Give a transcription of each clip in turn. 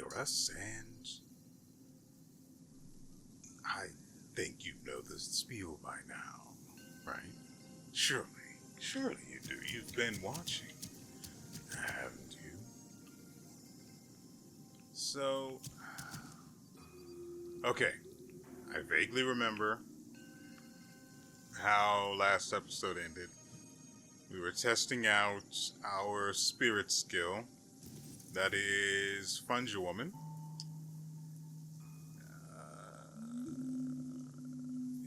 WeArEuS, and I think you know the spiel by now, right? Surely you do. You've been watching, haven't you? So, okay, I vaguely remember how last episode ended. We were testing out our spirit skill, that is Fungi-Woman.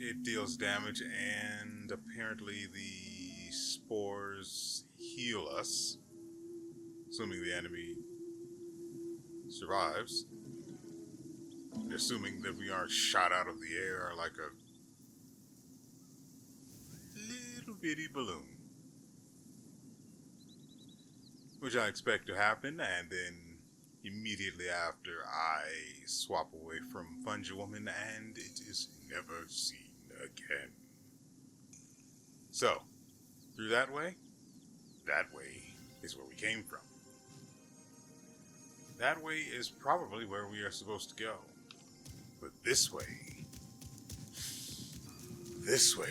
It deals damage, and apparently the spores heal us, assuming the enemy survives. Assuming that we aren't shot out of the air like a little bitty balloon. Which I expect to happen, and then immediately after I swap away from Fungi-Woman, and it is never seen again. So, through that way is where we came from. That way is probably where we are supposed to go. But this way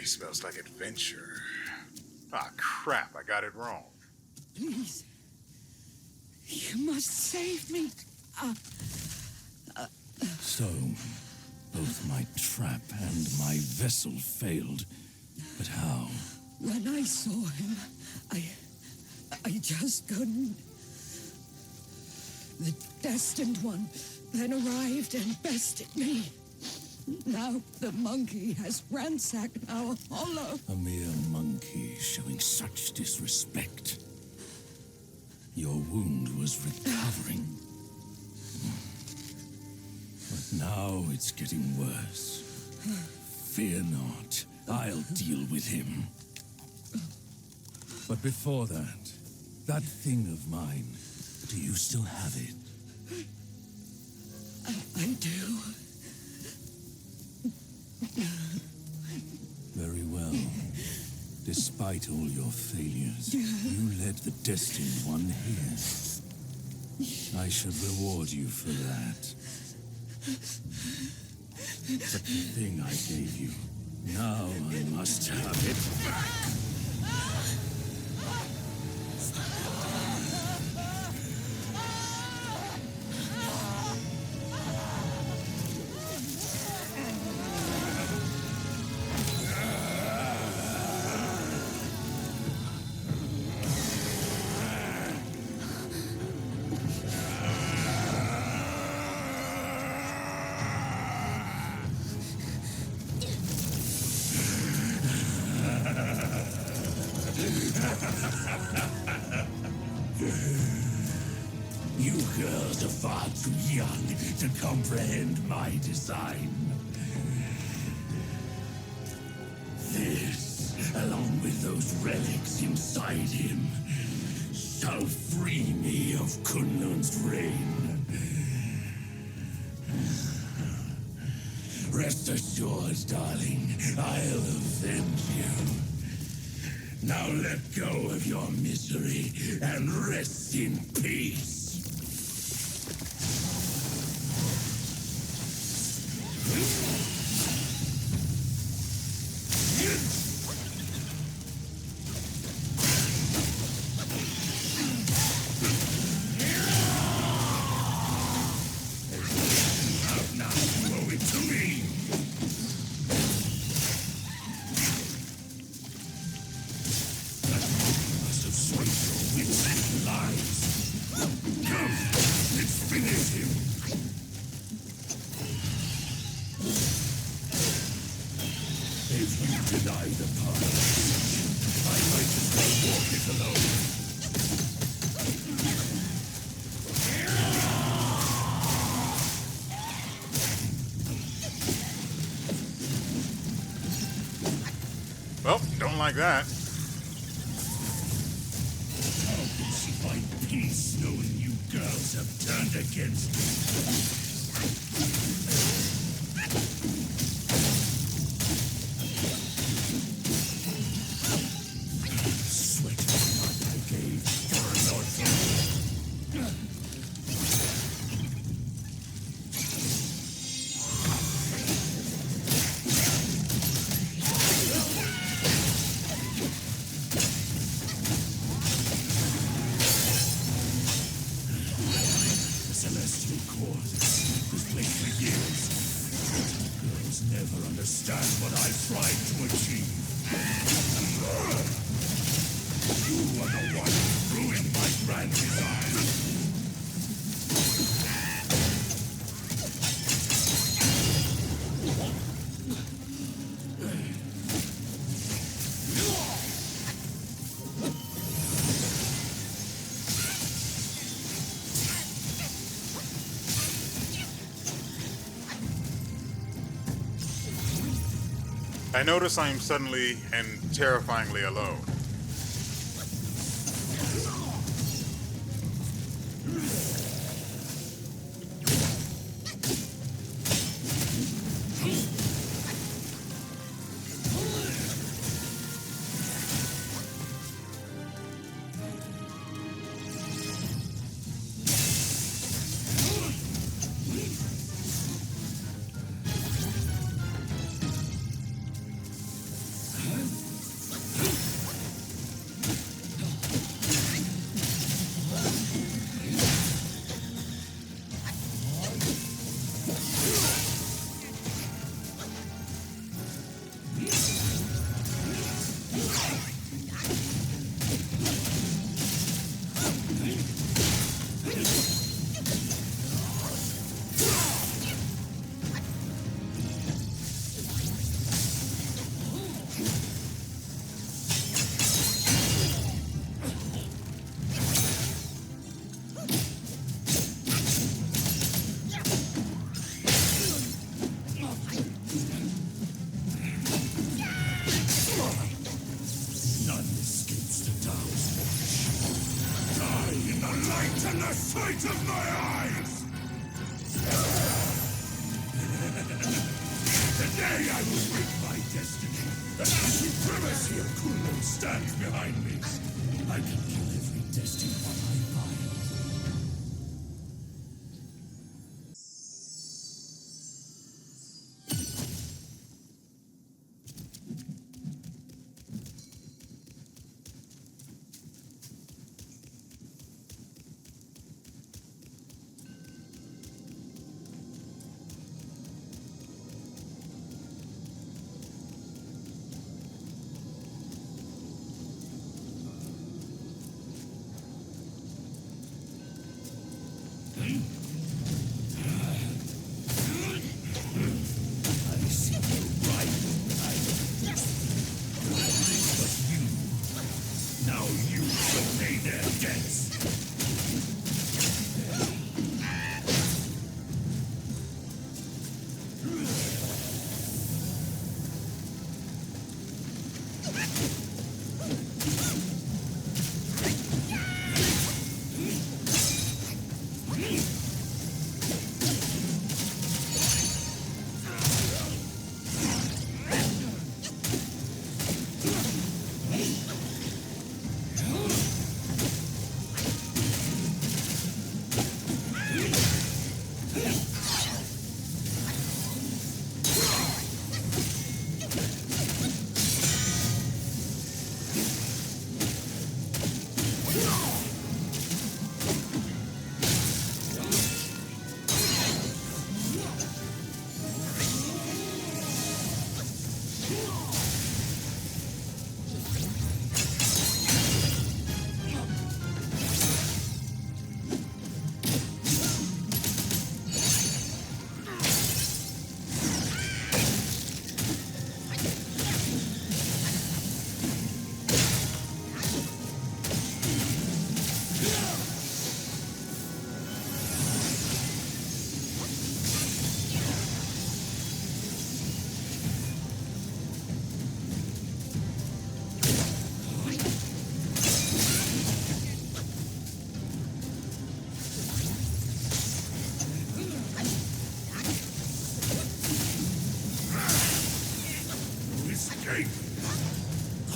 smells like adventure. Ah, crap, I got it wrong. Please. You must save me. So, both my trap and my vessel failed. But how? When I saw him, I just couldn't. The Destined One then arrived and bested me. Now the monkey has ransacked our hollow. A mere monkey showing such disrespect. Your wound was recovering. But now it's getting worse. Fear not, I'll deal with him. But before that thing of mine, do you still have it? I do. Very well. Despite all your failures, you led the Destined One here. I should reward you for that. But the thing I gave you, now I must have it back. You girls are far too young to comprehend my design. This, along with those relics inside him, shall free me of Kunlun's reign. Rest assured, darling, I'll avenge you. Now let go of your misery and rest in peace. Now you owe it to me. Must have swayed your wits and lies. Come, let's finish him. If you deny the path, I might as well walk it alone. Well, don't like that. How can she find peace knowing you girls have turned against me? Sweat blood I gave for not. understand what I tried to achieve. You are the one who ruined my grand design. I notice I am suddenly and terrifyingly alone. Sight of my eyes! Today I will break my destiny. The supremacy of Kunlun stands behind me. I can kill every Destined One I find.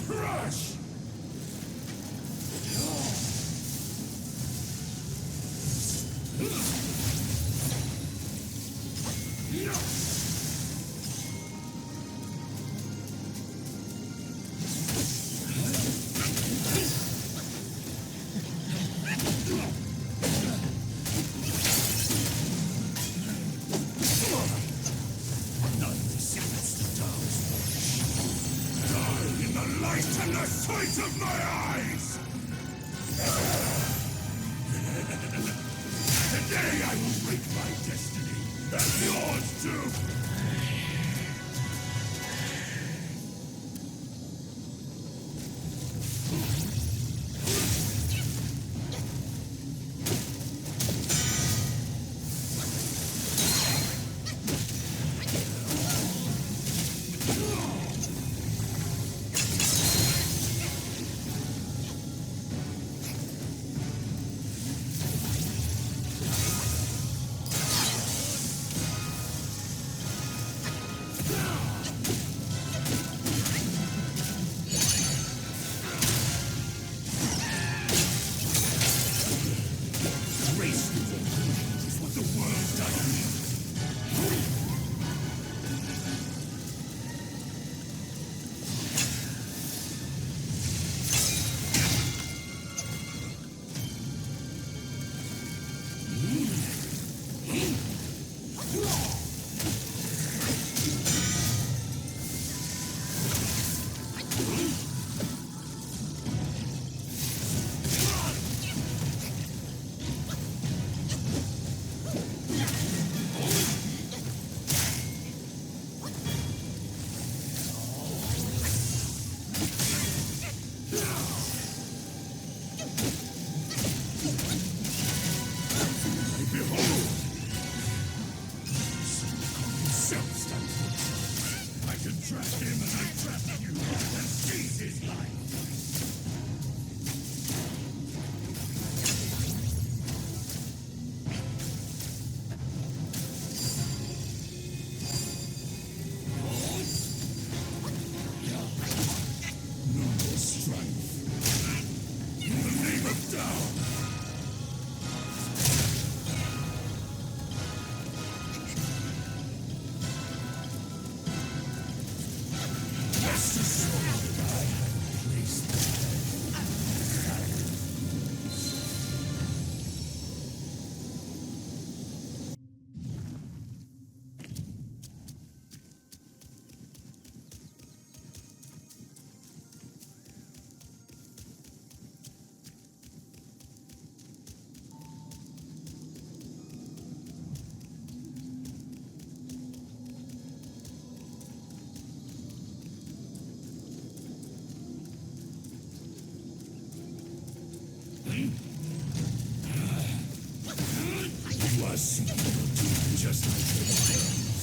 Crush! None of this is the sight of my eyes! Today I will break my destiny, and yours too! Just like the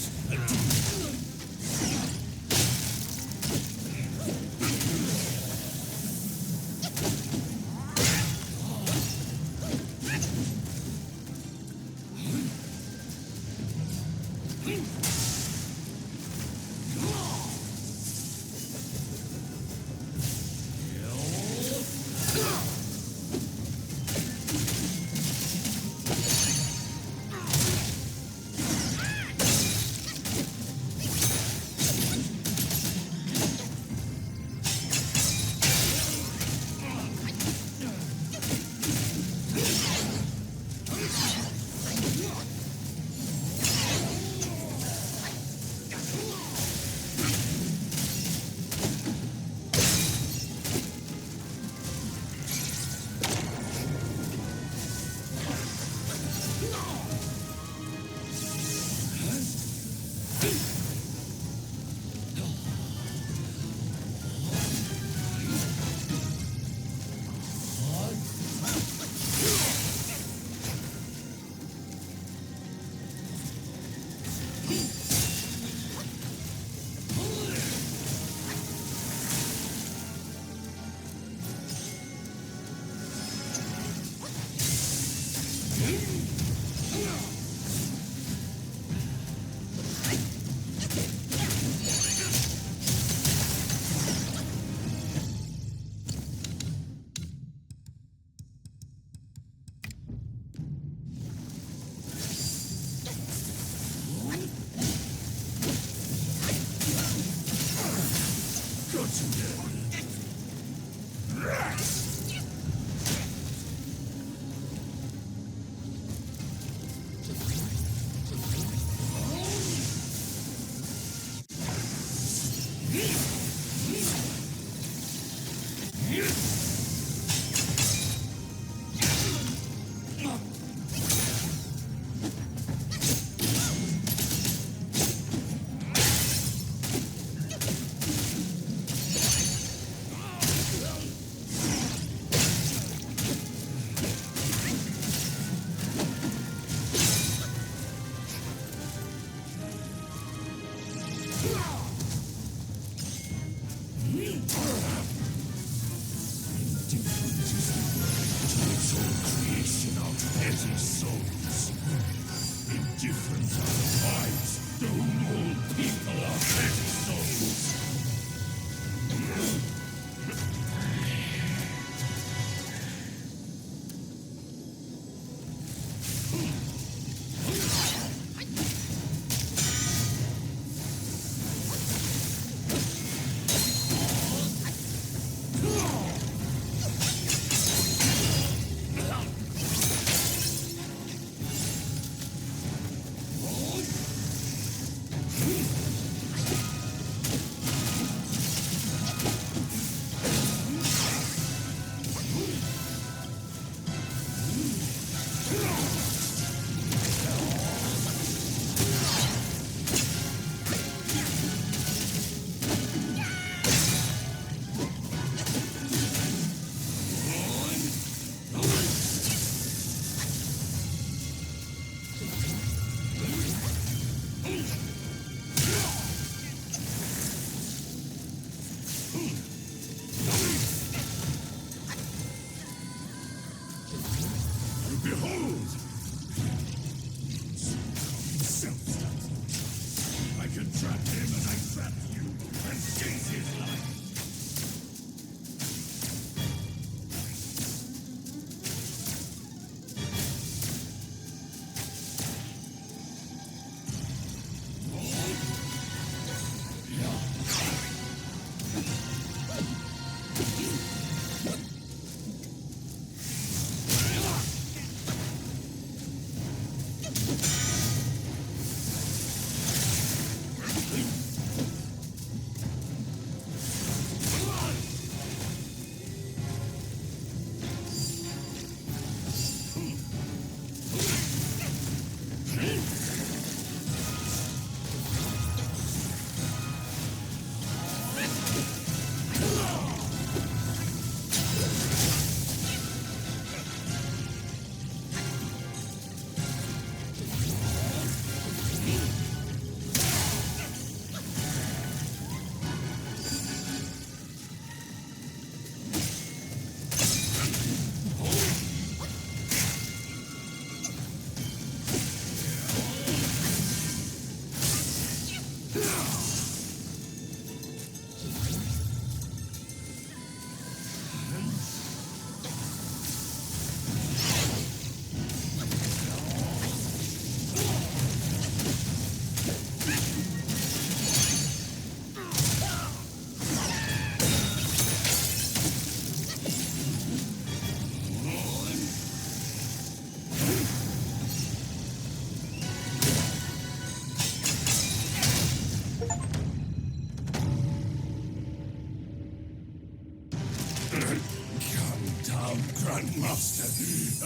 Grandmaster,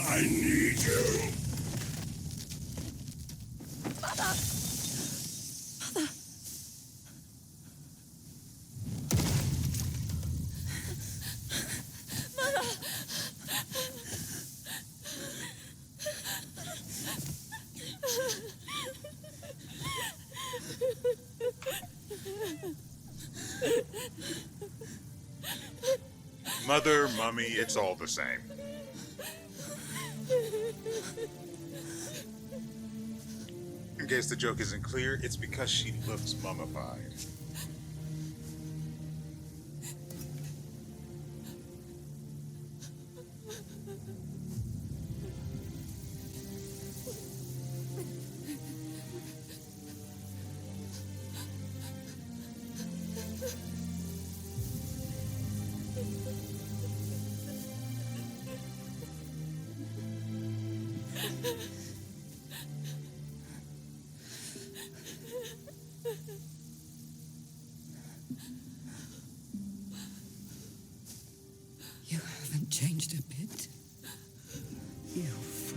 I need you. Mother, mummy, it's all the same. In case the joke isn't clear, it's because she looks mummified. You haven't changed a bit. You fool.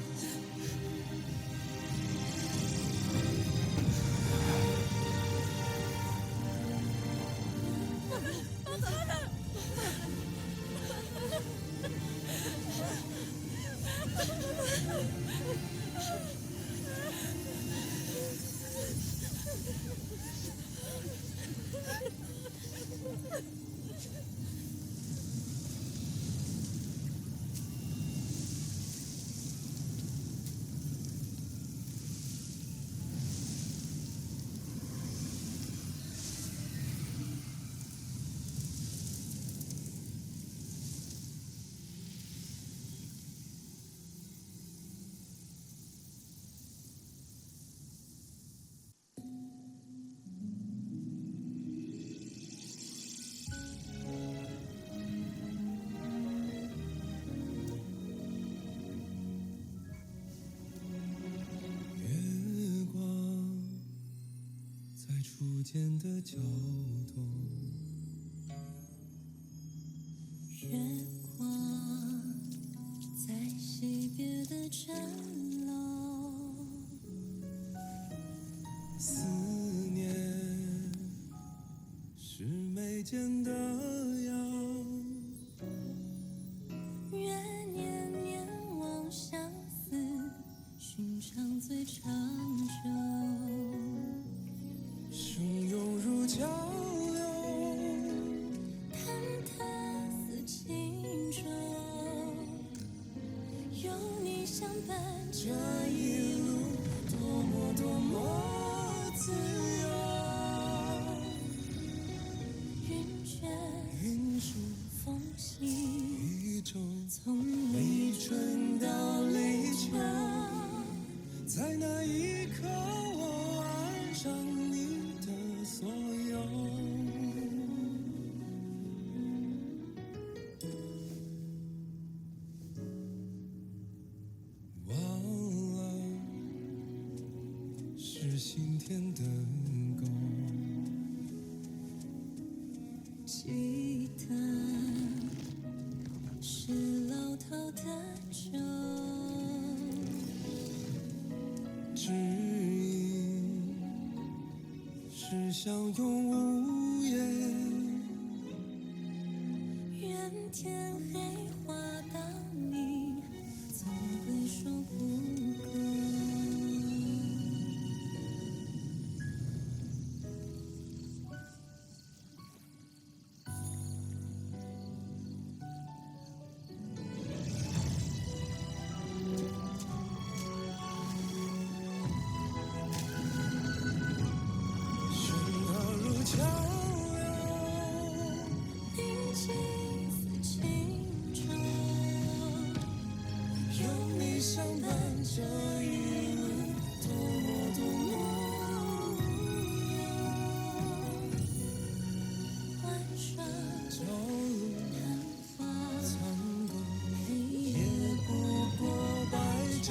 逐渐的搅动，月光在惜别的战楼，思念是眉间的痒，愿念念望相思，寻常最长久。汹涌如江流，忐忑似轻舟，有你相伴，这一路多么多么自由。云卷云舒风起，一种从立春到立秋，在那一刻我爱上你的所有。忘了是心田的沟，记得是老套的酒，指引是相拥无言。愿天黑花到你，总会说不够。喧闹如江流，宁静似轻舟，有你相伴，这一路多么多么无忧。晚上朝露昙花苍过，黑夜夜不过白昼。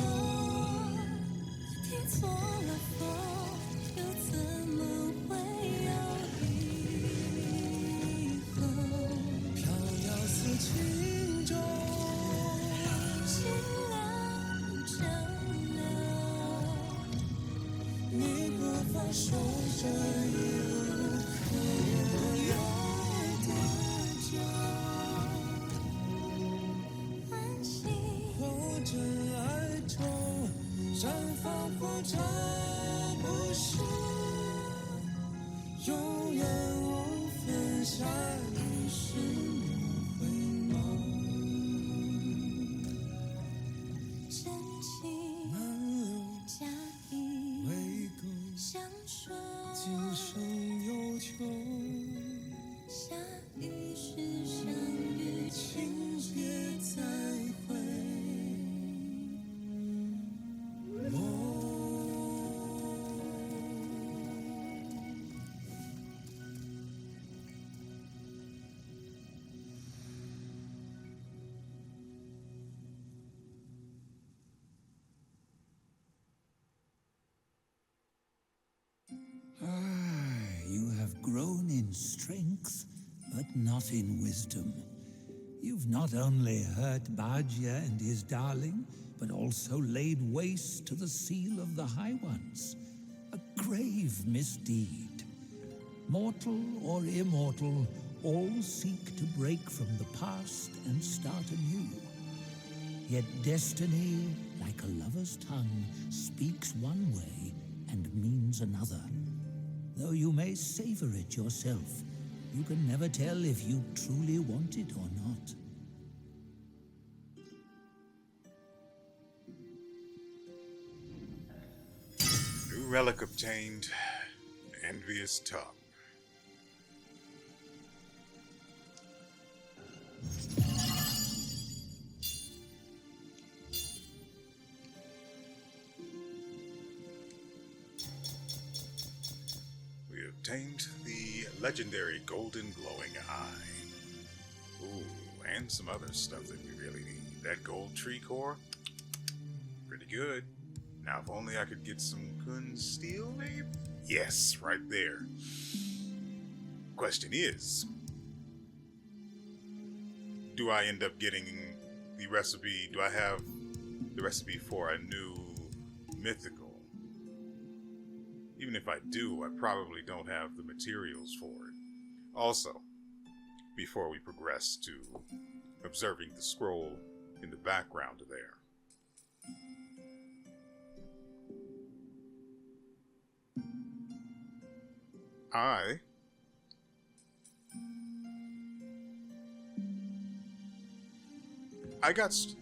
听错了风，又怎么会有以后？飘摇似轻舟，守着一路可有多久？安心活着爱中绽放或者不是，永远无分下一世不回眸。真情难留假意未够，相说，今生有求。下一世相遇，请别再回眸。You have grown in strength, but not in wisdom. You've not only hurt Bajia and his darling, but also laid waste to the seal of the High Ones. A grave misdeed. Mortal or immortal, all seek to break from the past and start anew. Yet destiny, like a lover's tongue, speaks one way and means another. Though you may savor it yourself, you can never tell if you truly want it or not. New relic obtained. Envious tongue. We obtained the legendary golden glowing eye. Ooh, and some other stuff that we really need. That gold tree core, pretty good. Now, if only I could get some Kun steel, maybe? Yes, right there. Question is, do I end up getting the recipe? Do I have the recipe for a new mythical? Even if I do, I probably don't have the materials for it. Also, before we progress to observing the scroll in the background there,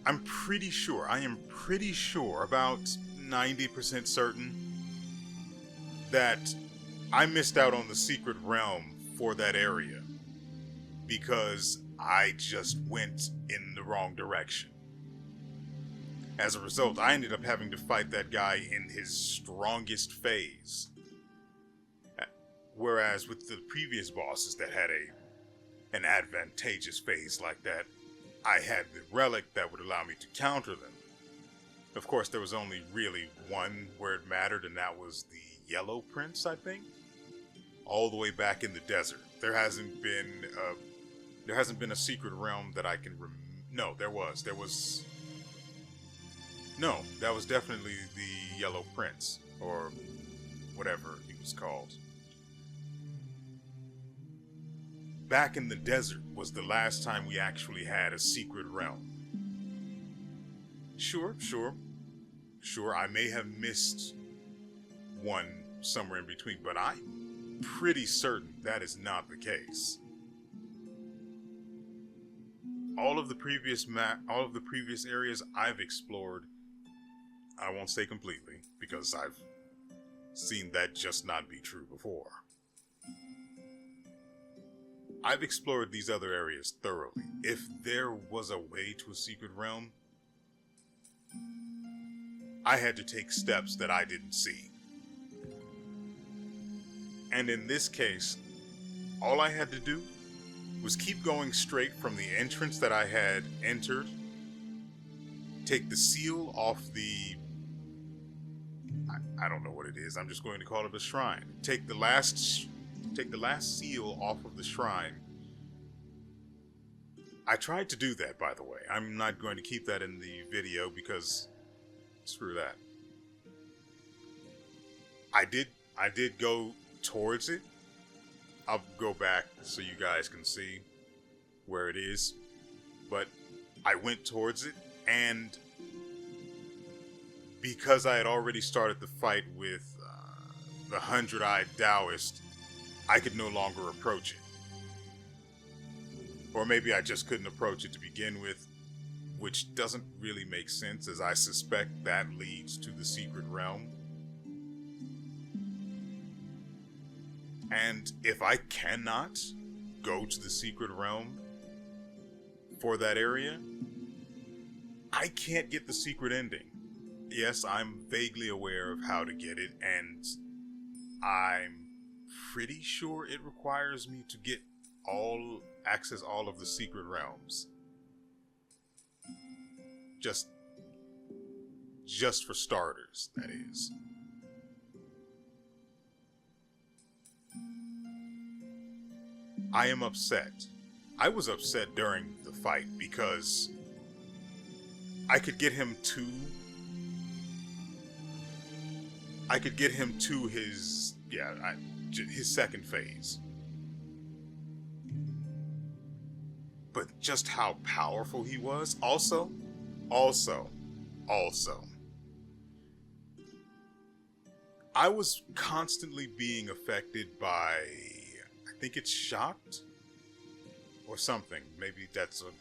I'm pretty sure, I am pretty sure, about 90% certain, that I missed out on the secret realm for that area because I just went in the wrong direction. As a result, I ended up having to fight that guy in his strongest phase. Whereas with the previous bosses that had an advantageous phase like that, I had the relic that would allow me to counter them. Of course, there was only really one where it mattered, and that was the Yellow Prince, I think. All the way back in the desert. There hasn't been a secret realm that I can no, there was. No, that was definitely the Yellow Prince, or whatever he was called. Back in the desert was the last time we actually had a secret realm. Sure, I may have missed one somewhere in between, but I'm pretty certain that is not the case. All of the previous areas I've explored, I won't say completely, because I've seen that just not be true before. I've explored these other areas thoroughly. If there was a way to a secret realm, I had to take steps that I didn't see. And in this case, all I had to do was keep going straight from the entrance that I had entered, take the seal off the... I don't know what it is, I'm just going to call it a shrine. Take the last seal off of the shrine. I tried to do that, by the way. I'm not going to keep that in the video because screw that. I did go towards it. I'll go back so you guys can see where it is. But I went towards it, and because I had already started the fight with the 100-eyed Taoist, I could no longer approach it. Or maybe I just couldn't approach it to begin with, which doesn't really make sense, as I suspect that leads to the secret realm. And if I cannot go to the secret realm for that area, I can't get the secret ending. Yes, I'm vaguely aware of how to get it, and I'm pretty sure it requires me to get access all of the secret realms. Just for starters, that is. I am upset. I was upset during the fight because I could get him to his second phase. But just how powerful he was. Also, I was constantly being affected by, I think it's shocked or something. Maybe that's a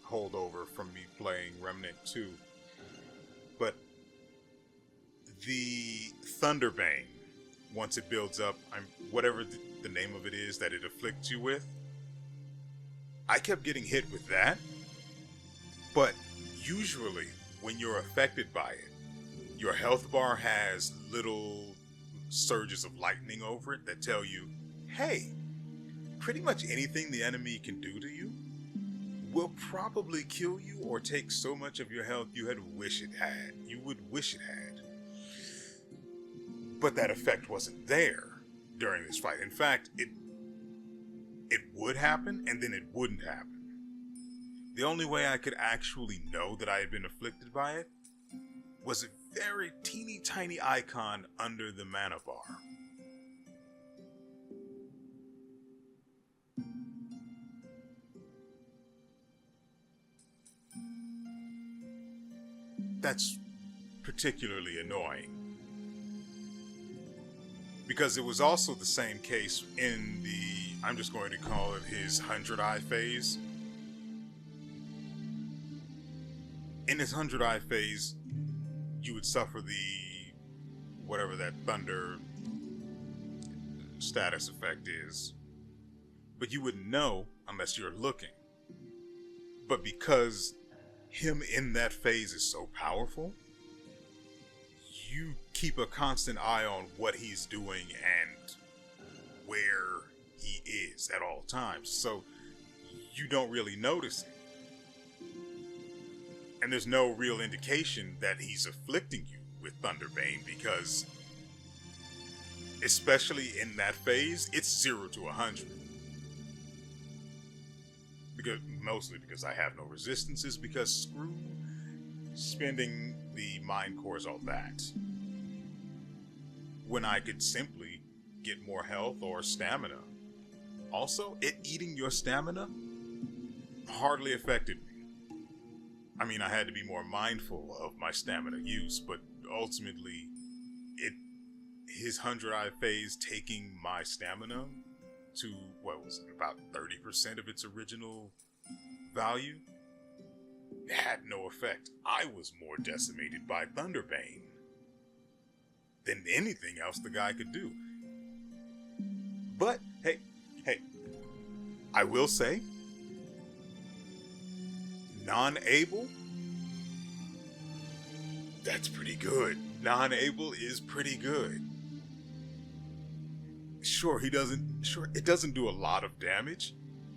holdover from me playing Remnant 2. But the Thunderbane, once it builds up, whatever the name of it is that it afflicts you with, I kept getting hit with that. But usually when you're affected by it, your health bar has little surges of lightning over it that tell you, hey, pretty much anything the enemy can do to you will probably kill you or take so much of your health you would wish it had. But that effect wasn't there during this fight. In fact, it would happen and then it wouldn't happen. The only way I could actually know that I had been afflicted by it was a very teeny tiny icon under the mana bar. That's particularly annoying, because it was also the same case in I'm just going to call it his 100-eye phase. In his 100-eye phase, you would suffer whatever that thunder status effect is, but you wouldn't know unless you're looking. But because him in that phase is so powerful, you keep a constant eye on what he's doing and where he is at all times, so you don't really notice it. And there's no real indication that he's afflicting you with Thunderbane, because especially in that phase, it's 0 to 100. Mostly because I have no resistances, because screw spending the mind cores on that, when I could simply get more health or stamina. Also, it eating your stamina hardly affected me. I mean, I had to be more mindful of my stamina use, but ultimately, his 100-eye phase taking my stamina to, what was it, about 30% of its original value, had no effect. I was more decimated by Thunderbane than anything else the guy could do. But, hey, I will say, non-able, that's pretty good. Non-able is pretty good. Sure, it doesn't do a lot of damage,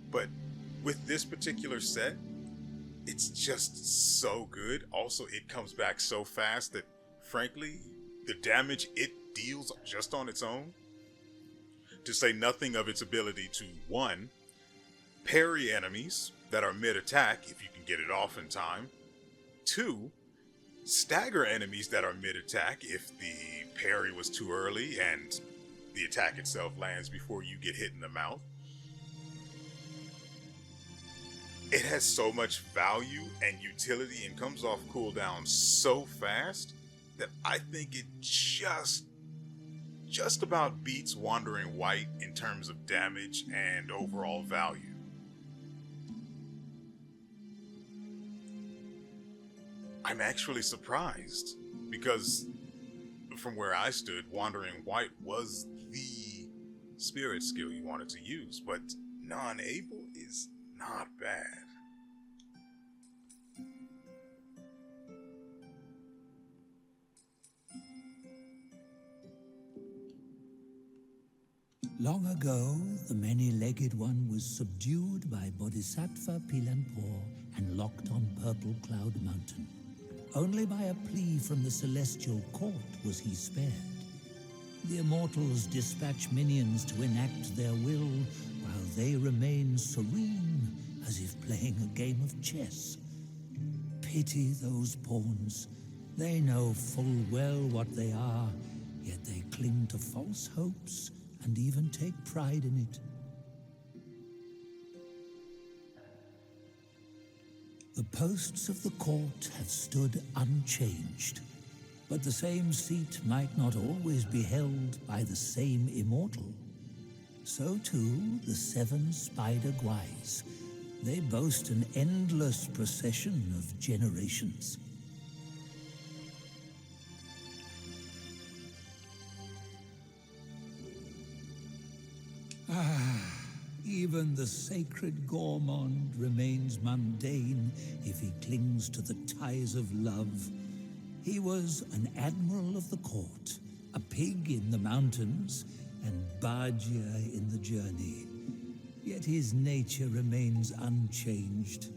but with this particular set, it's just so good. Also, it comes back so fast that, frankly, the damage it deals just on its own, to say nothing of its ability to, 1, parry enemies that are mid-attack if you can get it off in time, 2, stagger enemies that are mid-attack if the parry was too early and the attack itself lands before you get hit in the mouth. It has so much value and utility and comes off cooldown so fast that I think it just about beats Wandering White in terms of damage and overall value. I'm actually surprised because from where I stood, Wandering White was the spirit skill you wanted to use, but non-able is not bad. Long ago, the many-legged one was subdued by Bodhisattva Pilanpur and locked on Purple Cloud Mountain. Only by a plea from the celestial court was he spared. The immortals dispatch minions to enact their will, while they remain serene, as if playing a game of chess. Pity those pawns. They know full well what they are, yet they cling to false hopes and even take pride in it. The posts of the court have stood unchanged, but the same seat might not always be held by the same immortal. So too the 7 Spider Guys. They boast an endless procession of generations. Even the sacred gourmand remains mundane if he clings to the ties of love. He was an admiral of the court, a pig in the mountains, and Bajia in the journey. Yet his nature remains unchanged.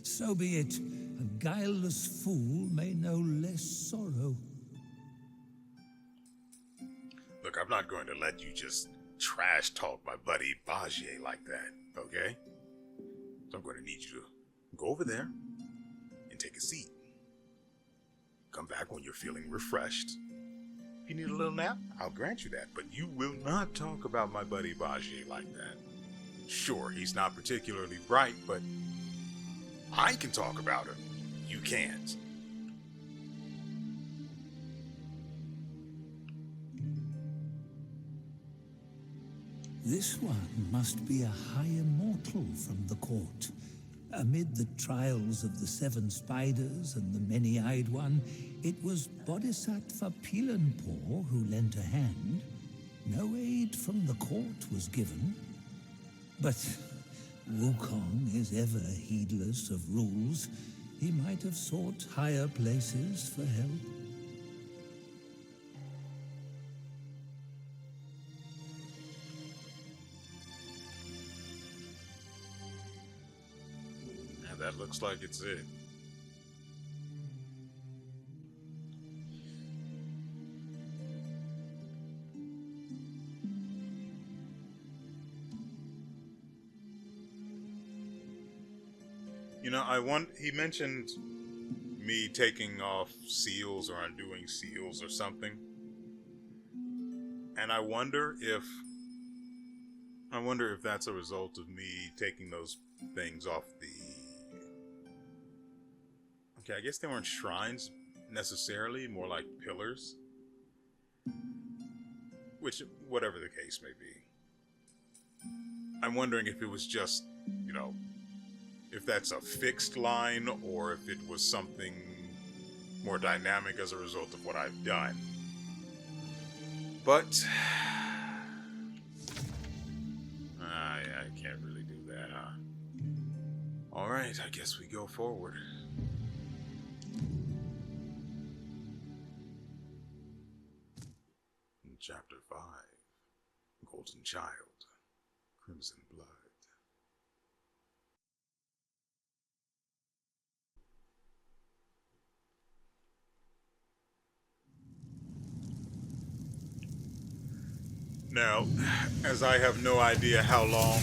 So be it. A guileless fool may know less sorrow. Look, I'm not going to let you just trash talk my buddy Bajie like that, okay? So I'm going to need you to go over there and take a seat. Come back when you're feeling refreshed. If you need a little nap, I'll grant you that, but you will not talk about my buddy Bajie like that. Sure, he's not particularly bright, but I can talk about him. You can't. This one must be a high immortal from the court. Amid the trials of the 7 spiders and the many-eyed one, it was Bodhisattva Pilanpur who lent a hand. No aid from the court was given. But Wukong is ever heedless of rules. He might have sought higher places for help. That looks like it's it. You know, he mentioned me taking off seals or undoing seals or something. And I wonder if that's a result of me taking those things off the... Okay, I guess they weren't shrines necessarily, more like pillars. Which, whatever the case may be. I'm wondering if it was just, you know, if that's a fixed line or if it was something more dynamic as a result of what I've done. But... I can't really do that, huh? Alright, I guess we go forward. Chapter 5, Golden Child, Crimson Blood. Now, as I have no idea how long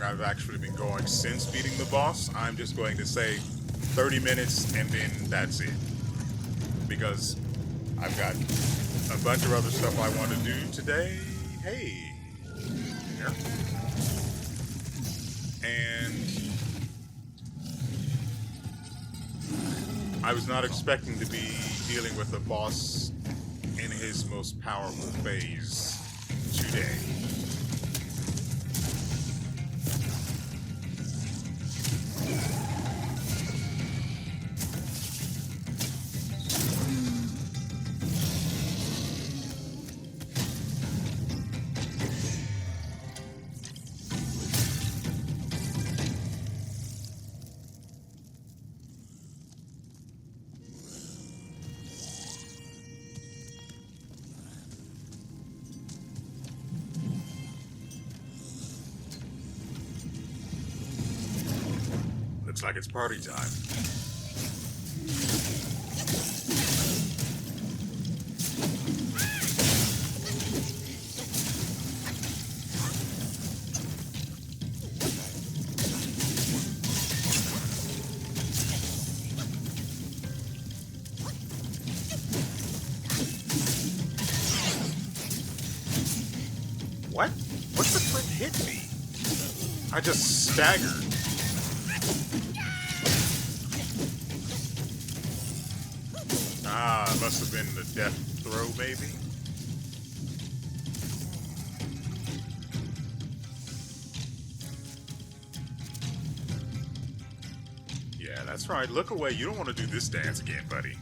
I've actually been going since beating the boss, I'm just going to say 30 minutes and then that's it. Because I've got a bunch of other stuff I want to do today. Hey, here. And I was not expecting to be dealing with a boss in his most powerful phase today. Looks like it's party time. What? What the frick hit me? I just staggered. Ah, it must have been the death throw, maybe? Yeah, that's right. Look away. You don't want to do this dance again, buddy.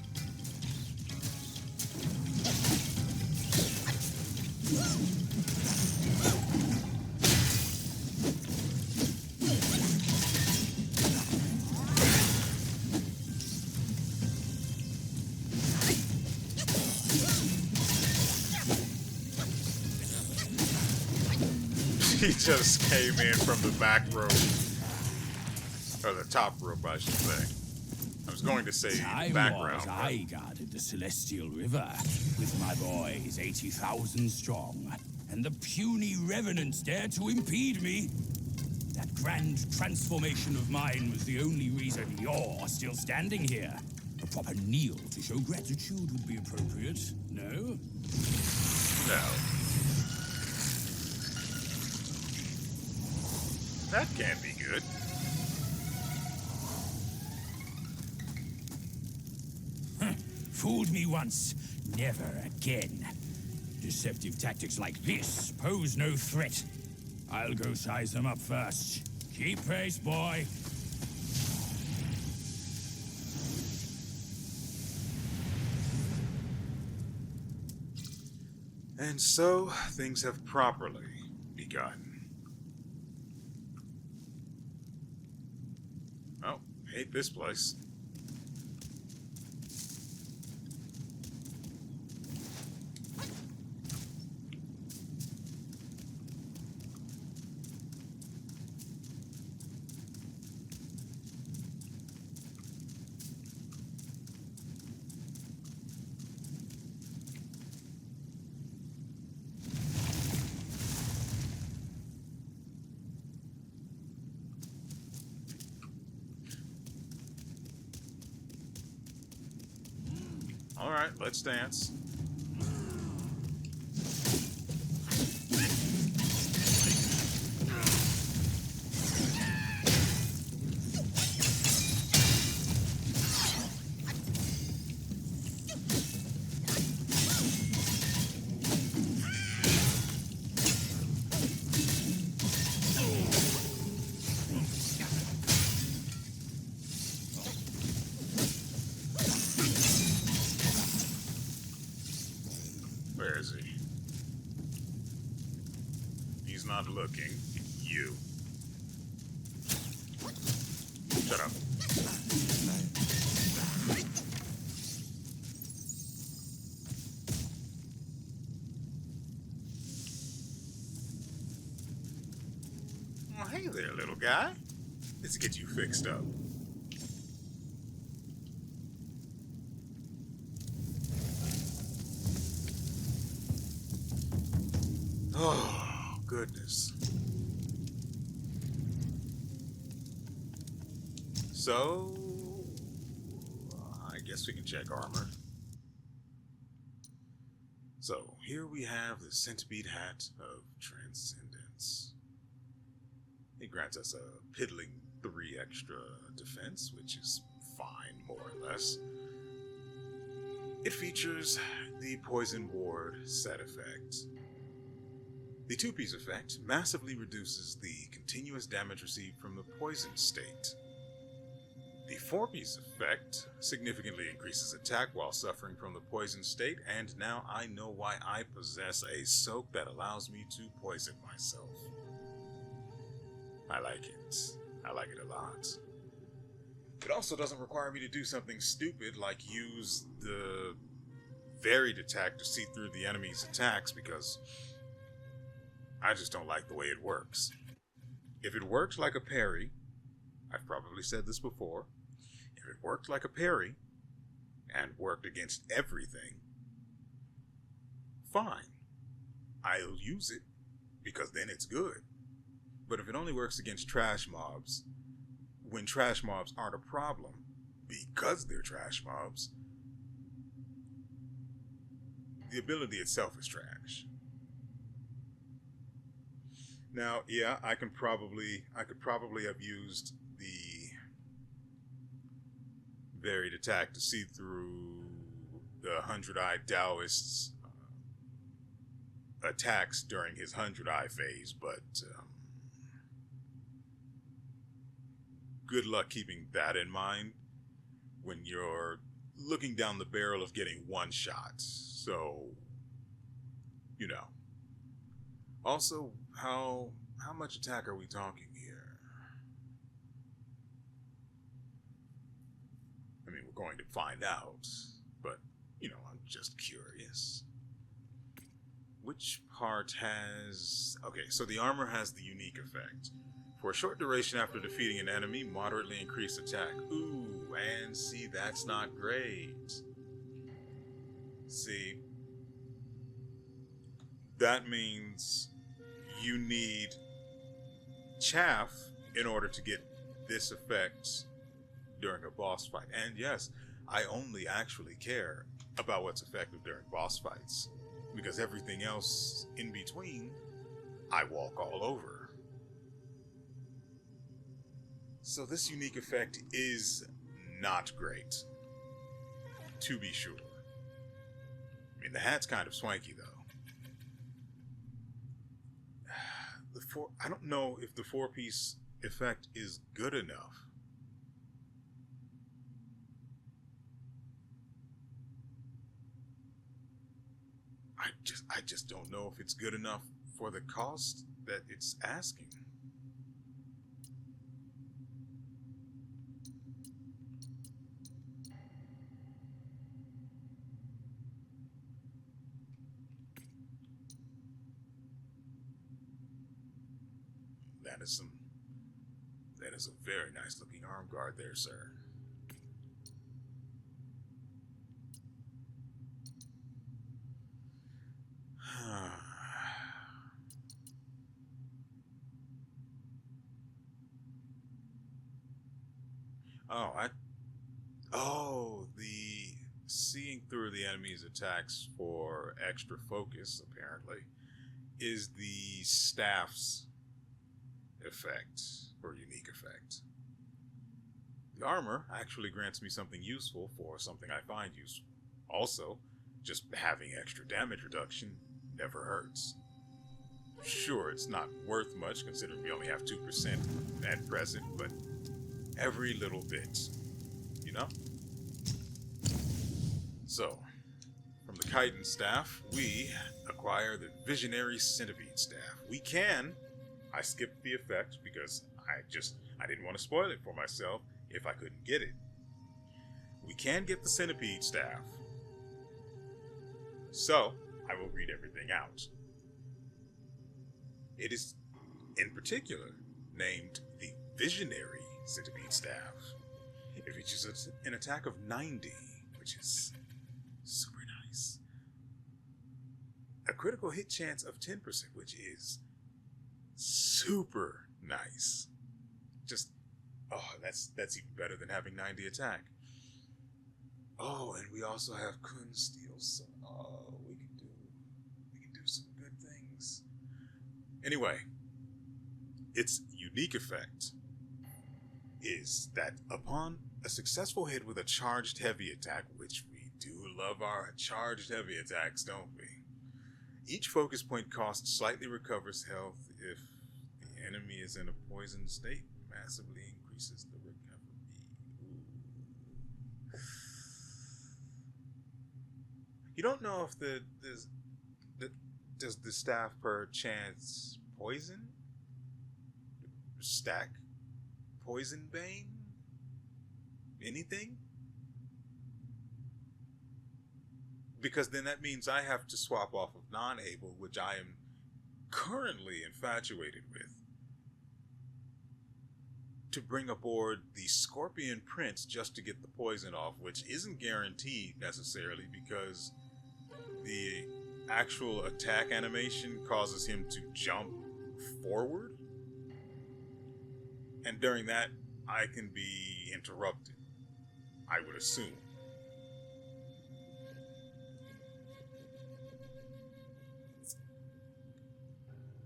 He just came in from the back row. Or the top rope, I should say. I was going to say Time background. was I guarded the Celestial River with my boys 80,000 strong, and the puny revenants dared to impede me. That grand transformation of mine was the only reason you're still standing here. A proper kneel to show gratitude would be appropriate, no? No. That can't be good. Fooled me once, never again. Deceptive tactics like this pose no threat. I'll go size them up first. Keep pace, boy. And so, things have properly begun. Oh, hate this place. All right, let's dance. Where is he? He's not looking. You. Shut up. Well, hey there, little guy. Let's get you fixed up. Oh, goodness. So, I guess we can check armor. So here we have the Centipede Hat of Transcendence. It grants us a piddling 3 extra defense, which is fine, more or less. It features the Poison Ward set effect. The 2-piece effect massively reduces the continuous damage received from the poison state. The 4-piece effect significantly increases attack while suffering from the poison state, and now I know why I possess a soak that allows me to poison myself. I like it. I like it a lot. It also doesn't require me to do something stupid like use the varied attack to see through the enemy's attacks, because I just don't like the way it works. If it worked like a parry, I've probably said this before, if it worked like a parry and worked against everything, fine. I'll use it because then it's good. But if it only works against trash mobs, when trash mobs aren't a problem because they're trash mobs, the ability itself is trash. Now, yeah, I could probably have used the varied attack to see through the 100-Eye Taoist's attacks during his 100-Eye phase, but good luck keeping that in mind when you're looking down the barrel of getting one shot. So, you know. Also, how much attack are we talking here? I mean, we're going to find out, but, you know, I'm just curious. Which part has... Okay, so the armor has the unique effect. For a short duration after defeating an enemy, moderately increased attack. Ooh, and see, that's not great. See, that means you need chaff in order to get this effect during a boss fight. And yes, I only actually care about what's effective during boss fights, because everything else in between, I walk all over. So this unique effect is not great, to be sure. I mean, the hat's kind of swanky, though. I don't know if the 4-piece effect is good enough. I just don't know if it's good enough for the cost that it's asking. That is a very nice looking arm guard there, sir. The seeing through the enemy's attacks for extra focus, apparently, is the staff's effect, or unique effect. The armor actually grants me something useful for something I find useful. Also, just having extra damage reduction never hurts. Sure, it's not worth much considering we only have 2% at present, but every little bit, you know? So, from the chitin staff, we acquire the visionary centipede staff. I skipped the effect because I didn't want to spoil it for myself if I couldn't get it. We can get the centipede staff. So, I will read everything out. It is, in particular, named the Visionary Centipede Staff. It features an attack of 90, which is super nice. A critical hit chance of 10%, which is super nice. That's even better than having 90 attack. Oh, and we also have Kun Steel, so we can do Anyway, its unique effect is that upon a successful hit with a charged heavy attack, which we do love our charged heavy attacks, don't we? Each focus point cost slightly recovers health if the enemy is in a poisoned state, massively increases the recovery. Ooh. You don't know if does the staff per chance poison? Stack poison bane? Anything? Because then that means I have to swap off of non-able, which I am currently infatuated with, to bring aboard the Scorpion Prince just to get the poison off, which isn't guaranteed necessarily because the actual attack animation causes him to jump forward. And during that, I can be interrupted, I would assume.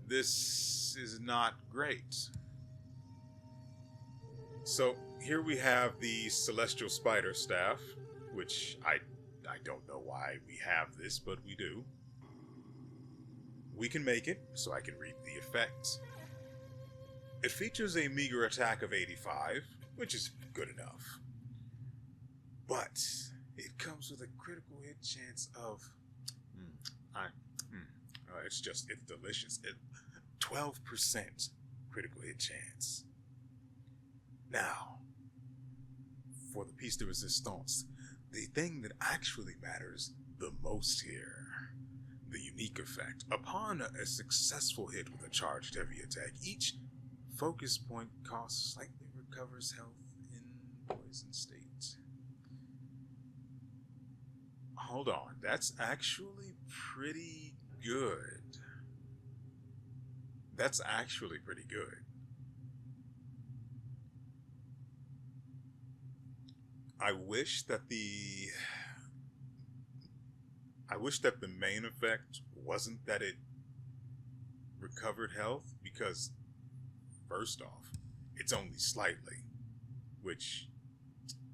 This is not great. So here we have the Celestial Spider Staff, which I don't know why we have this, but we do. We can make it, so I can read the effects. It features a meager attack of 85, which is good enough. But it comes with a critical hit chance of... it's delicious. 12% critical hit chance. Now, for the piece de resistance, the thing that actually matters the most here, the unique effect. Upon a successful hit with a charged heavy attack, each focus point cost slightly recovers health in poison state. Hold on, that's actually pretty good. That's actually pretty good. I wish that the main effect wasn't that it recovered health, because first off, it's only slightly, which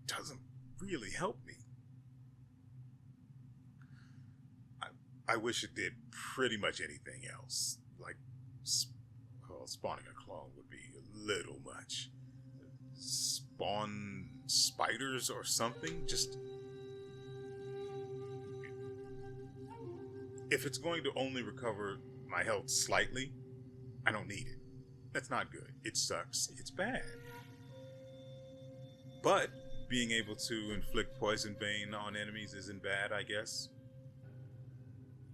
doesn't really help me. I wish it did pretty much anything else. Like, spawning a clone would be a little much. Spawn spiders or something? Just... if it's going to only recover my health slightly, I don't need it. That's not good. It sucks. It's bad. But being able to inflict poison bane on enemies isn't bad, I guess.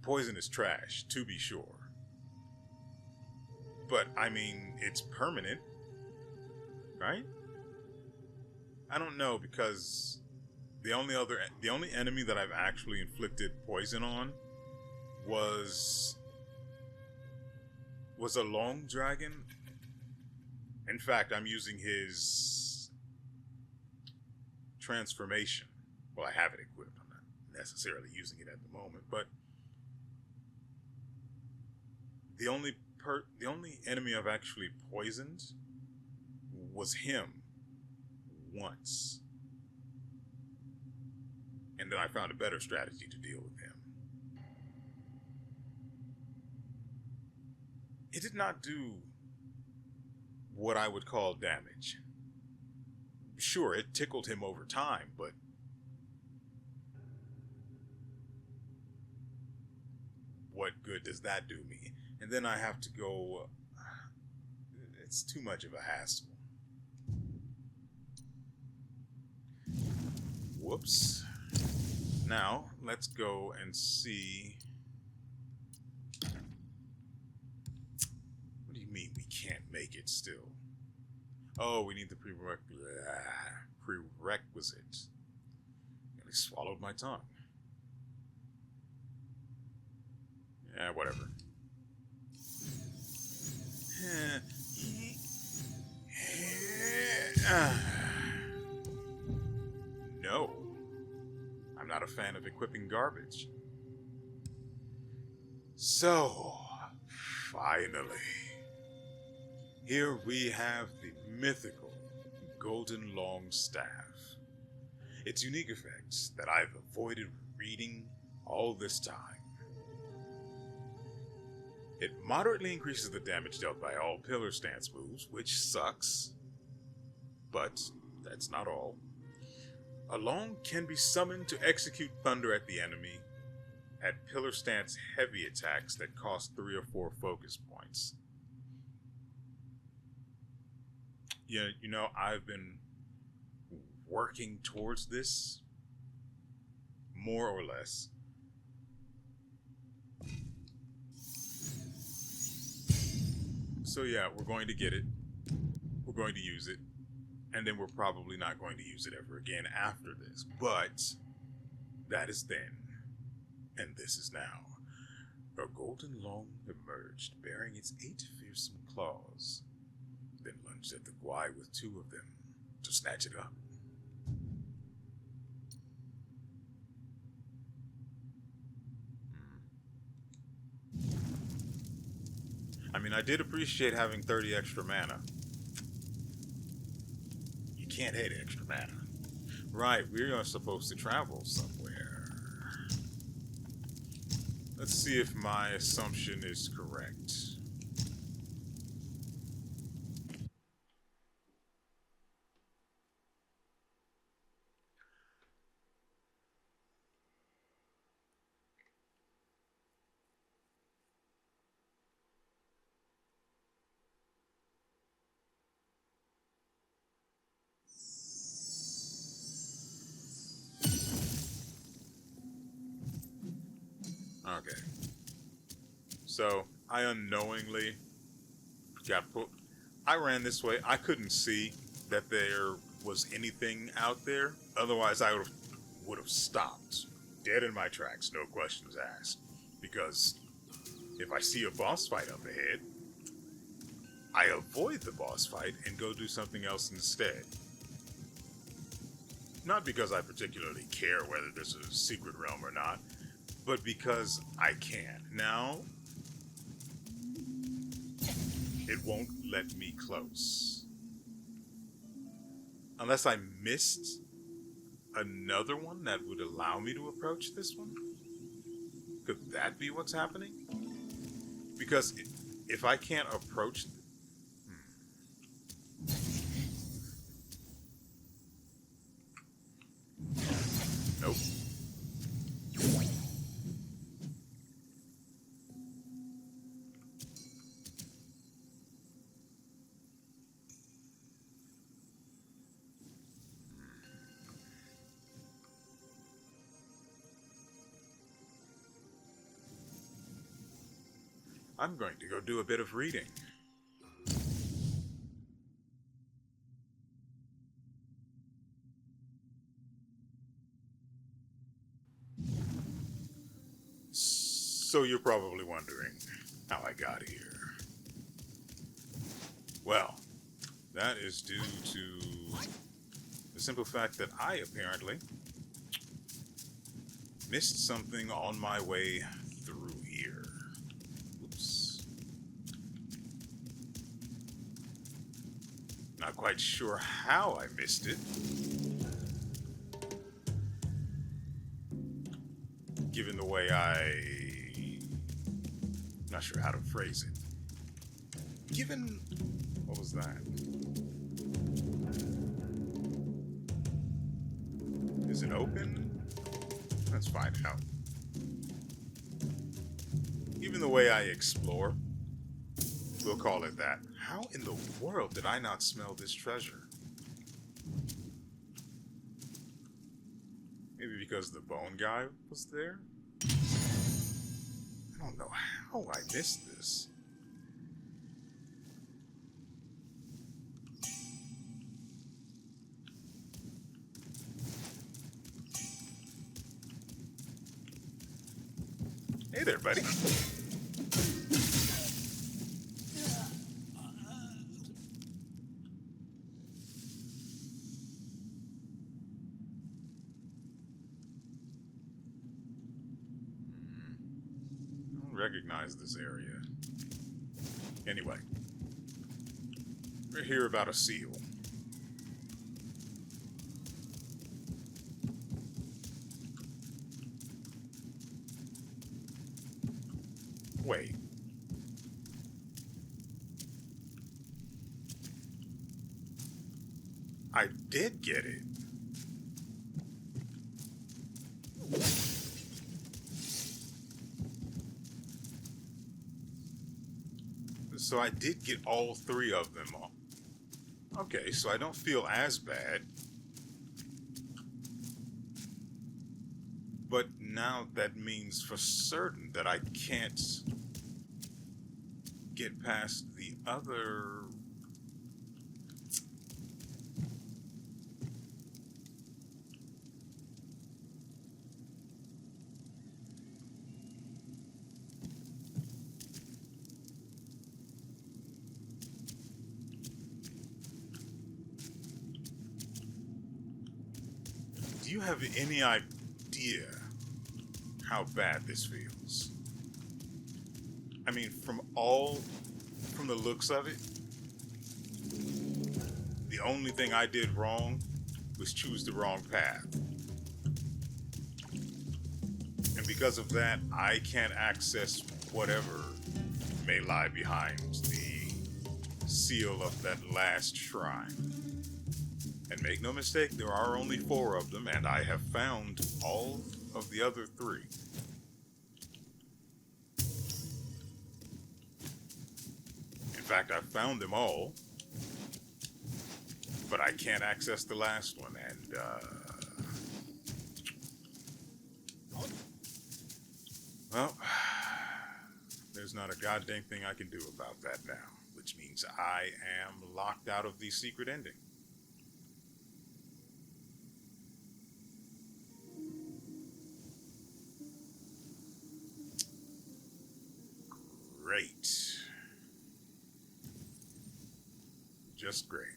Poison is trash, to be sure. But, I mean, it's permanent, right? I don't know, because the only enemy that I've actually inflicted poison on was a long dragon. In fact, I'm using his transformation. Well, I have it equipped. I'm not necessarily using it at the moment, but the only enemy I've actually poisoned was him once. And then I found a better strategy to deal with him. It did not do what I would call damage. Sure, it tickled him over time, but what good does that do me? And then I have to go... it's too much of a hassle. Whoops. Now, let's go and see... what do you mean we can't make it still? Oh, we need the prerequisite. Nearly swallowed my tongue. Yeah, whatever. No. I'm not a fan of equipping garbage. So, Finally, here we have the mythical Golden Long Staff. Its unique effects that I've avoided reading all this time. It moderately increases the damage dealt by all pillar stance moves, which sucks. But that's not all. Along can be summoned to execute thunder at the enemy at pillar stance heavy attacks that cost 3 or 4 focus points. Yeah, you know, I've been working towards this, more or less. So yeah, we're going to get it. We're going to use it. And then we're probably not going to use it ever again after this. But that is then. And this is now. A golden long emerged, bearing its 8 fearsome claws. Then lunged at the Gwai with 2 of them to snatch it up. I mean, I did appreciate having 30 extra mana. You can't hate extra mana. Right, we are supposed to travel somewhere. Let's see if my assumption is correct. Okay. So, I unknowingly got put. I ran this way. I couldn't see that there was anything out there. Otherwise, I would have stopped. Dead in my tracks, no questions asked. Because if I see a boss fight up ahead, I avoid the boss fight and go do something else instead. Not because I particularly care whether there's a secret realm or not, but because I can. Now, it won't let me close. Unless I missed another one that would allow me to approach this one? Could that be what's happening? Because if I can't approach... Nope. I'm going to go do a bit of reading. So you're probably wondering how I got here. Well, that is due to the simple fact that I apparently missed something on my way through here. Oops. Not quite sure how I missed it. Given the way not sure how to phrase it. Given... What was that? Is it open? Let's find out. Even the way I explore, we'll call it that. How in the world did I not smell this treasure? Maybe because the bone guy was there? I don't know how I missed this. Hey there, buddy. I don't recognize this area. Anyway, we're here about a seal. Wait. I did get it. So I did get all three of them. Okay, so I don't feel as bad. But now that means for certain that I can't get past the other... Do you have any idea how bad this feels? I mean, from the looks of it, the only thing I did wrong was choose the wrong path. And because of that, I can't access whatever may lie behind the seal of that last shrine. And make no mistake, there are only 4 of them, and I have found all of the other 3. In fact, I found them all, but I can't access the last one, and well, there's not a goddamn thing I can do about that now, which means I am locked out of the secret ending. Great. Just great.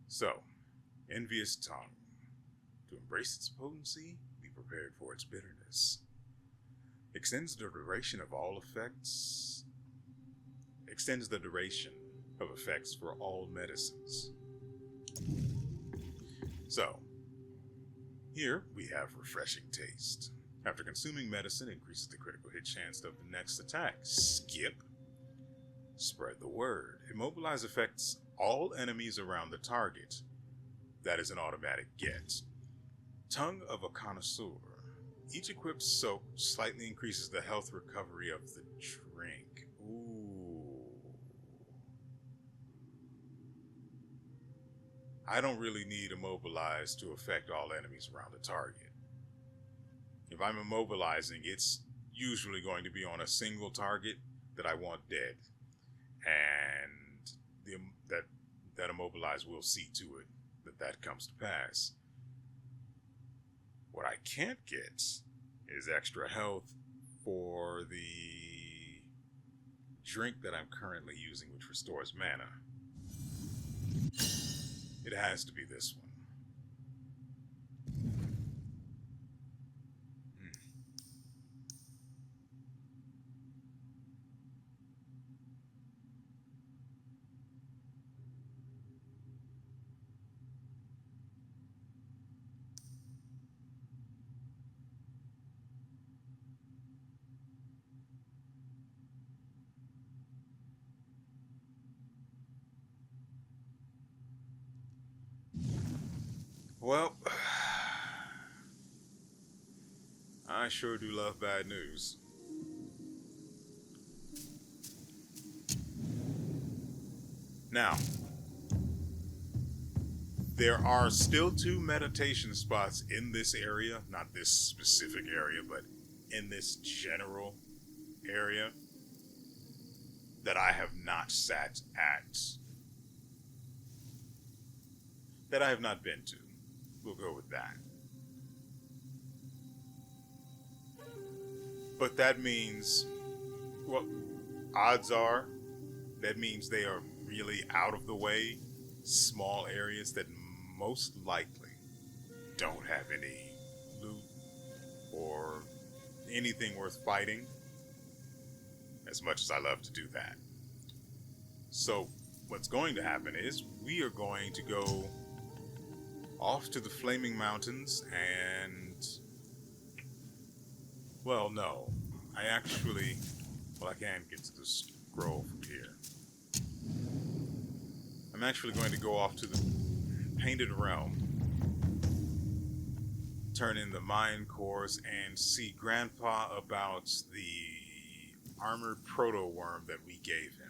So, envious tongue. To embrace its potency, be prepared for its bitterness. Extends the duration of effects for all medicines. So, here we have refreshing taste. After consuming medicine, increases the critical hit chance of the next attack. Skip. Spread the word. Immobilize affects all enemies around the target. That is an automatic get. Tongue of a connoisseur. Each equipped soak slightly increases the health recovery of the drink. Ooh. I don't really need immobilize to affect all enemies around the target. If I'm immobilizing, it's usually going to be on a single target that I want dead. And that immobilize will see to it that comes to pass. What I can't get is extra health for the drink that I'm currently using, which restores mana. It has to be this one. Well, I sure do love bad news. Now, there are still 2 meditation spots in this area, not this specific area, but in this general area that I have not sat at, that I have not been to. We'll go with that. But that means, well, odds are, that means they are really out of the way, small areas that most likely don't have any loot or anything worth fighting, as much as I love to do that. So, what's going to happen is we are going to go off to the Flaming Mountains and... Well, no. I can get to the scroll from here. I'm actually going to go off to the Painted Realm, turn in the Mind Cores, and see Grandpa about the armored proto-worm that we gave him.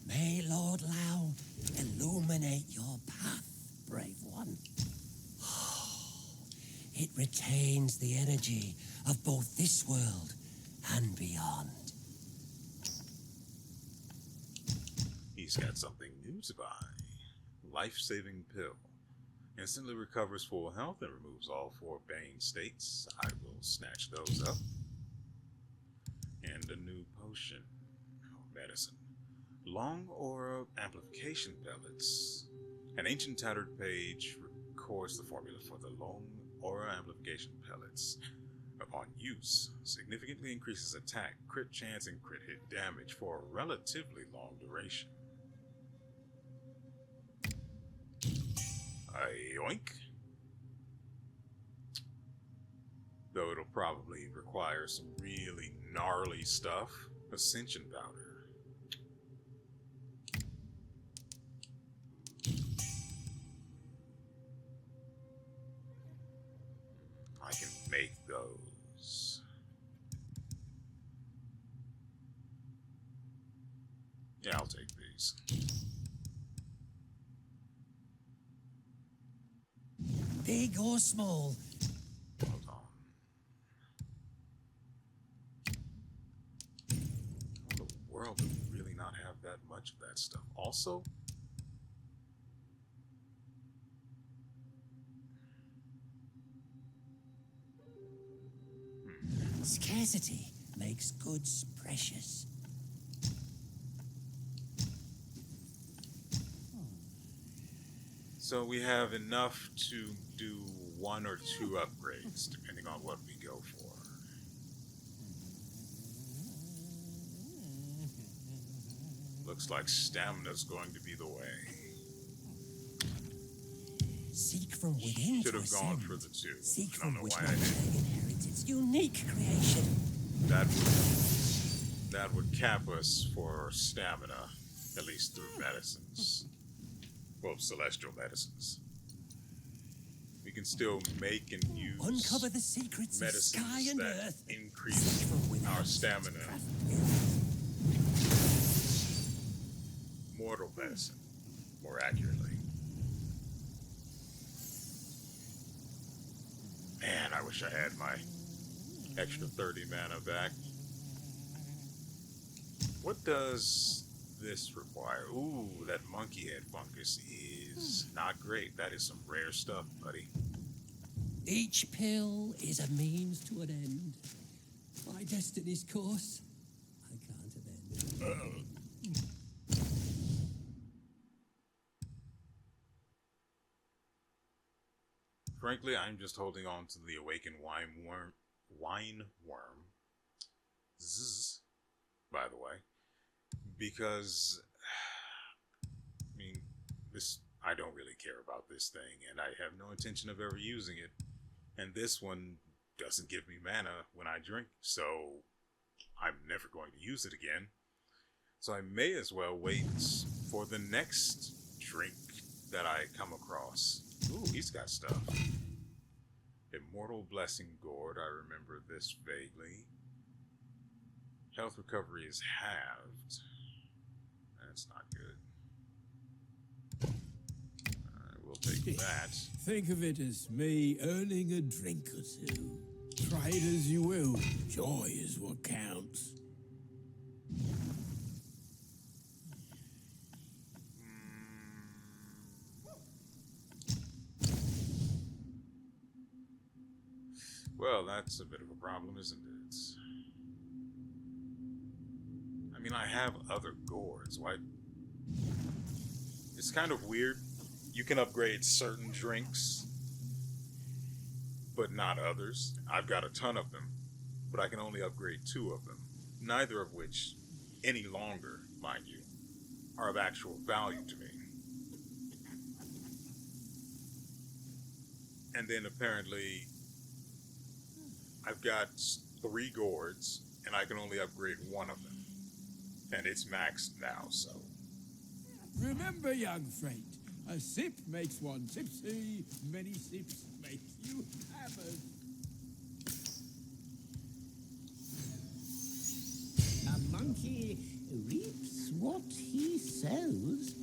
May Lord Lao illuminate your path, brave one. It retains the energy of both this world and beyond. He's got something new to buy. Life-saving pill. Instantly recovers full health and removes all 4 Bane states. I will snatch those up. And a new potion. Medicine. Long aura amplification pellets. An ancient tattered page records the formula for the long aura amplification pellets. Upon use, significantly increases attack, crit chance, and crit hit damage for a relatively long duration. Yoink. Though it'll probably require some really gnarly stuff. Ascension powder. I can make those. Yeah, I'll take these. Big or small? Hold on. How in the world do we really not have that much of that stuff? Also, Scarcity makes goods precious. so we have enough to do 1 or 2 upgrades, depending on what we go for. Looks like stamina's going to be the way. Seek from within Should to have gone ascend. for the 2. Seek I don't from know which why I one didn't. inherits its unique creation. That would cap us for stamina, at least through medicines. Well, celestial medicines. We can still make and use Uncover the secrets of sky medicines and that earth. increase Seek from within our to stamina. craft Mortal medicine, more accurately. Man, I wish I had my extra 30 mana back. What does this require? Ooh, that monkey head fungus is not great. That is some rare stuff, buddy. Each pill is a means to an end. My destiny's course, I can't amend. Frankly, I'm just holding on to the awakened wine worm. Zzz, by the way, because I mean, I don't really care about this thing, and I have no intention of ever using it. And this one doesn't give me mana when I drink, so I'm never going to use it again. So I may as well wait for the next drink that I come across. Ooh, he's got stuff. Immortal Blessing Gourd, I remember this vaguely. Health recovery is halved. That's not good. we'll take that. Think of it as me earning a drink or two. Try it as you will. Joy is what counts. Well, that's a bit of a problem, isn't it? I mean, I have other gourds. Why? It's kind of weird. You can upgrade certain drinks, but not others. I've got a ton of them, but I can only upgrade 2 of them. Neither of which, any longer, mind you, are of actual value to me. And then apparently, I've got 3 gourds, and I can only upgrade 1 of them. And it's maxed now, so. Remember, young friend, a sip makes one tipsy, many sips make you hammered. A monkey reaps what he sows.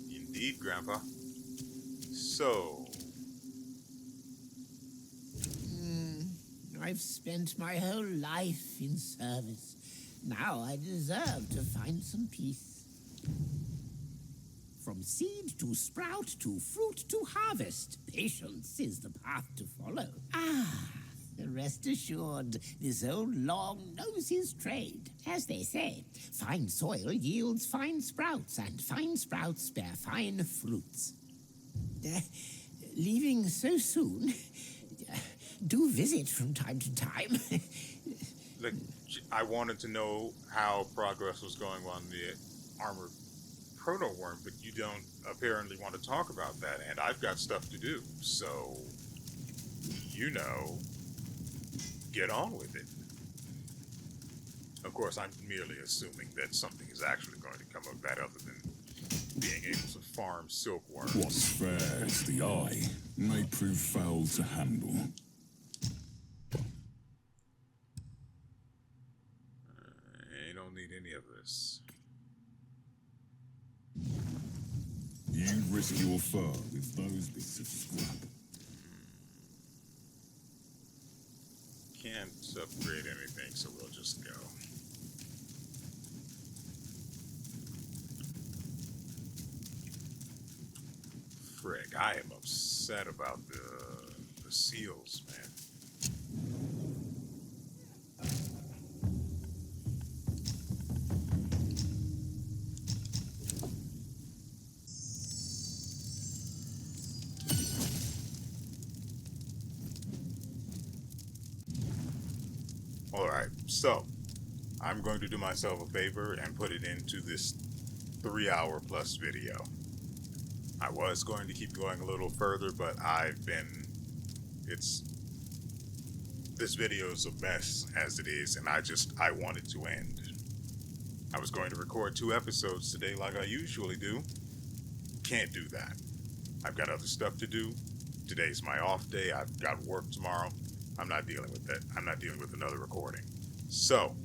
Indeed, Grandpa. So, I've spent my whole life in service. Now I deserve to find some peace. From seed to sprout to fruit to harvest, patience is the path to follow. Rest assured, this old long knows his trade. As they say, fine soil yields fine sprouts, and fine sprouts bear fine fruits. Leaving so soon? Do visit from time to time. look, I wanted to know how progress was going on the armored proto-worm, but you don't apparently want to talk about that, and I've got stuff to do, so, you know, get on with it. Of course, I'm merely assuming that something is actually going to come of that other than being able to farm silkworms. What's fair to the eye may prove foul to handle. I don't need any of this. You'd risk your fur with those bits of scrap. Can't upgrade anything, so we'll just go. Frick, I am upset about the seals, man. Alright, so I'm going to do myself a favor and put it into this 3-hour plus video. I was going to keep going a little further, but this video is a mess as it is, and I want it to end. I was going to record 2 episodes today like I usually do. Can't do that. I've got other stuff to do. Today's my off day. I've got work tomorrow. I'm not dealing with that. I'm not dealing with another recording. So,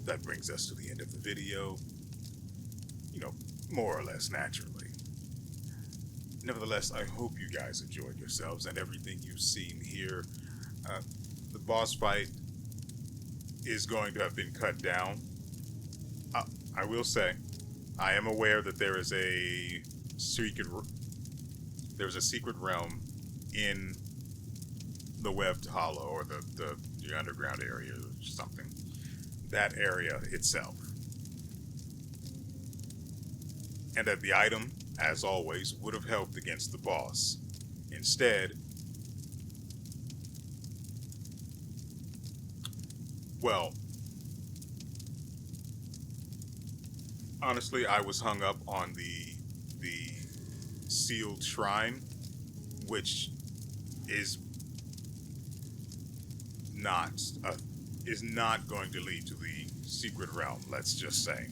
that brings us to the end of the video. You know, more or less naturally. Nevertheless, I hope you guys enjoyed yourselves and everything you've seen here. The boss fight is going to have been cut down. I will say, I am aware that there is a secret realm in the webbed hollow, or the underground area or something. That area itself. And that the item, as always, would have helped against the boss. Instead, well, honestly, I was hung up on the sealed shrine, which is not going to lead to the secret realm, let's just say.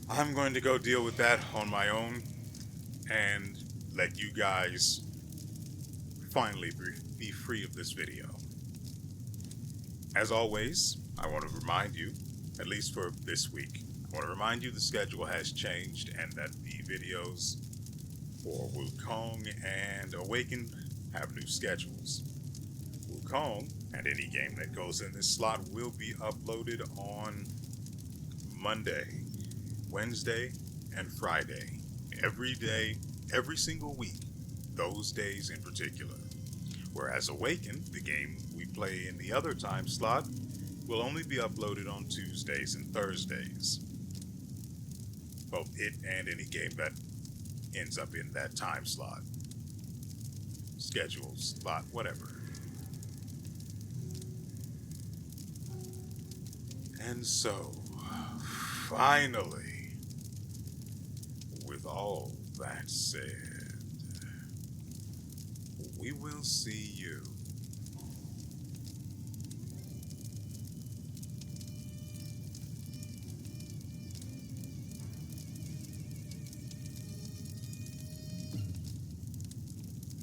I'm going to go deal with that on my own and let you guys finally be free of this video. As always, I want to remind you, at least for this week, I I want to remind you the schedule has changed and that the videos for Wukong and Awakened have new schedules. Wukong and any game that goes in this slot will be uploaded on Monday, Wednesday, and Friday. Every day, every single week, those days in particular. Whereas Awakened, the game we play in the other time slot, will only be uploaded on Tuesdays and Thursdays. Both it and any game that ends up in that time slot. Schedule, slot, whatever. And so, finally, with all that said, we will see you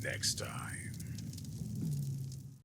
next time.